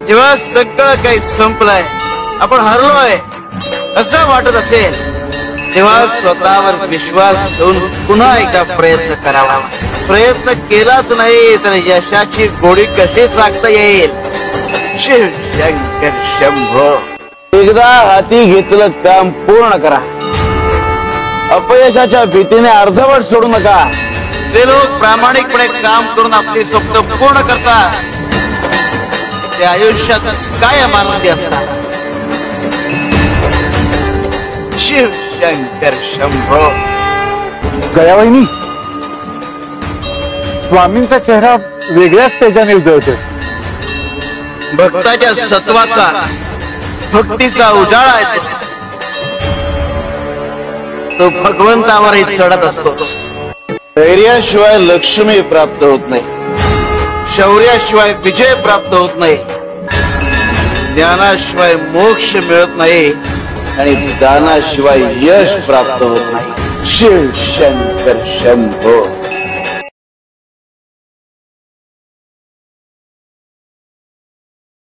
जेव्हा सगळं काही संपलंय, आपण हरलोय असं वाटत असेल, तेव्हा स्वतःवर विश्वास ठेवून पुन्हा एकदा प्रयत्न करावा. प्रयत्न केलाच नाही तर यशाची गोडी कशी चाकता येईल. शिव शंकर शंभो. एकदा हाती घेतलं काम पूर्ण करा. अपयशाच्या भीतीने अर्धवट सोडू नका. जे लोक प्रामाणिकपणे काम करून आपली स्वप्न पूर्ण करतात ते आयुष्यात कायम आनंदी असतात. शिव शंकर शंभो. गयावहिनी, स्वामींचा चेहरा वेगळ्याच तेजाने उजळतोय. भक्ताच्या सत्वाचा, भक्तीचा उजाळा आहे. तो भगवंतावरही चढत असतोच. धैर्याशिवाय लक्ष्मी प्राप्त होत नाही, शौर्याशिवाय विजय प्राप्त होत नाही, ज्ञानाशिवाय मोक्ष मिळत नाही आणि दानाशिवाय यश प्राप्त होत नाही. शिव शंकर शंभो.